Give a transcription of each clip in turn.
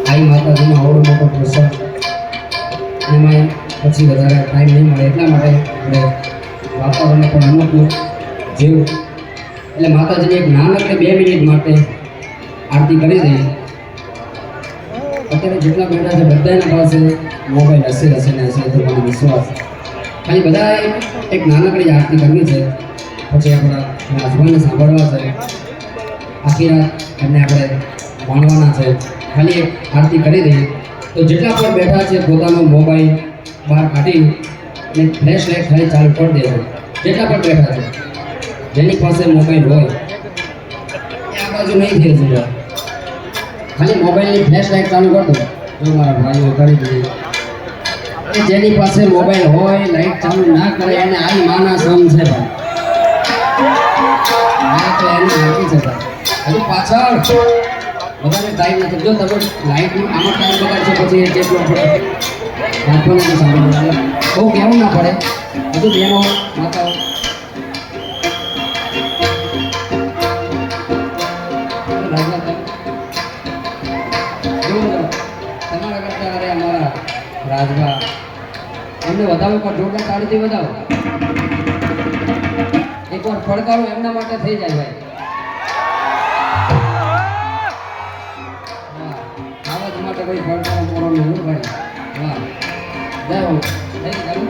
આઈ માતાજીનો આવડો મોટો પ્રસંગ એમાં પછી વધારે ટાઈમ નહીં મળે એટલા માટે આપણે વાતાવરણને પણ અનુકૂળ જેવું એટલે માતાજીને એક નાનકડી 2 મિનિટ માટે આરતી કરી દઈએ. અત્યારે જેટલા બેઠા છે બધાના પાસે મોબાઈલ હશે ને હશે તો મને વિશ્વાસ ખાલી બધાએ એક નાનકડી આરતી કરવી છે. પછી આપણા રાજભાઈને સાંભળવા છે, આખી રાત એમને આપણે માણવાના છે. ખાલી એક આરતી કરી દઈએ તો જેટલા પણ બેઠા છે પોતાનો મોબાઈલ બહાર કાઢી અને ફ્લેશ લાઇટ ખાલી ચાલુ કરી દેજો. જેટલા પણ બેઠા છે જેની પાસે મોબાઈલ હોય એ આ બાજુ નહીં થઈ જશે, ખાલી મોબાઈલની ફ્લેશ લાઇટ ચાલુ કરી દો. જો મારા ભાઈઓ કરી દીધી. જેની પાસે મોબાઈલ હોય લાઇટ ચાલુ ના કરે એને આઈ માના સમ છે ભાઈ. તો એને નાખી છે ભાઈ. હજુ પાછળ વધારે ટાઈમ નથી. જો તમે લાઇટનું આમાં ટાઈમ બગાડશો પછી જેટલો પડે વાંચો નથી સાંભળવું. બહુ કહેવું ના પડે. હજુ બહેનો માતાઓ તમારા કરતા અરે અમારા રાજભા એમને વધાવો પણ જોરદાર તાળીથી વધાવો. એકવાર ફડકારો એમના માટે થઈ જાય ભાઈ. આવાજ માટે કોઈ ફડકારો મોરો નહીં ભાઈ. વાહ જય હો થઈ ગયું.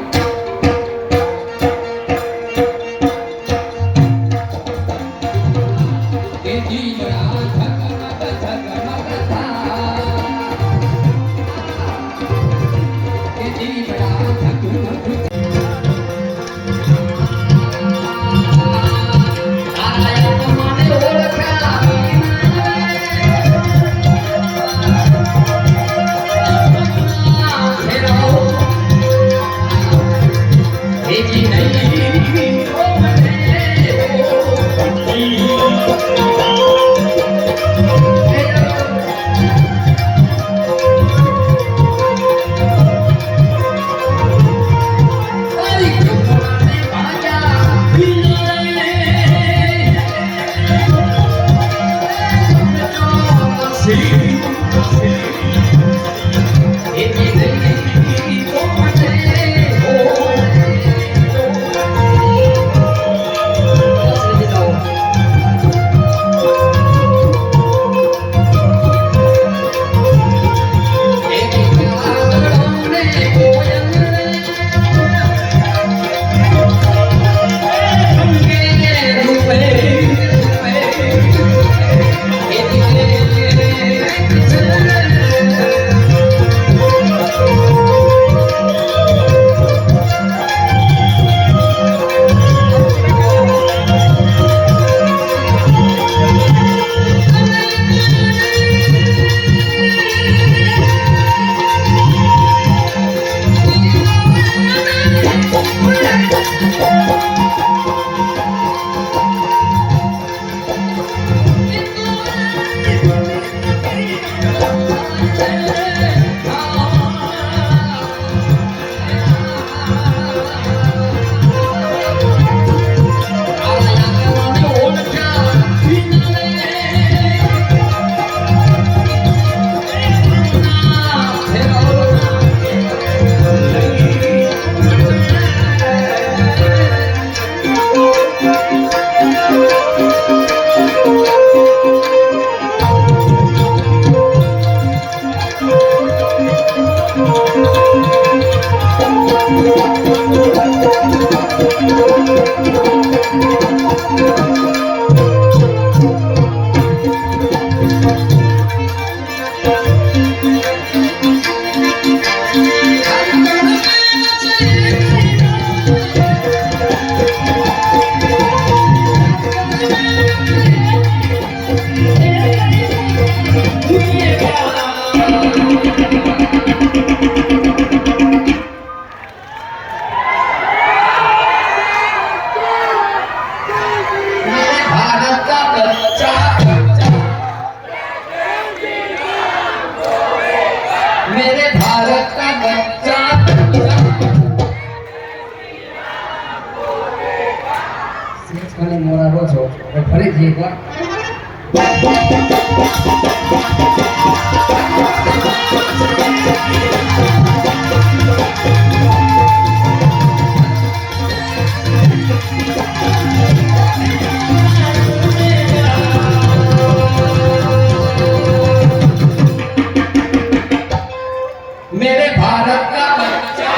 मेरे भारत का बच्चा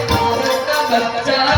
भारत का बच्चा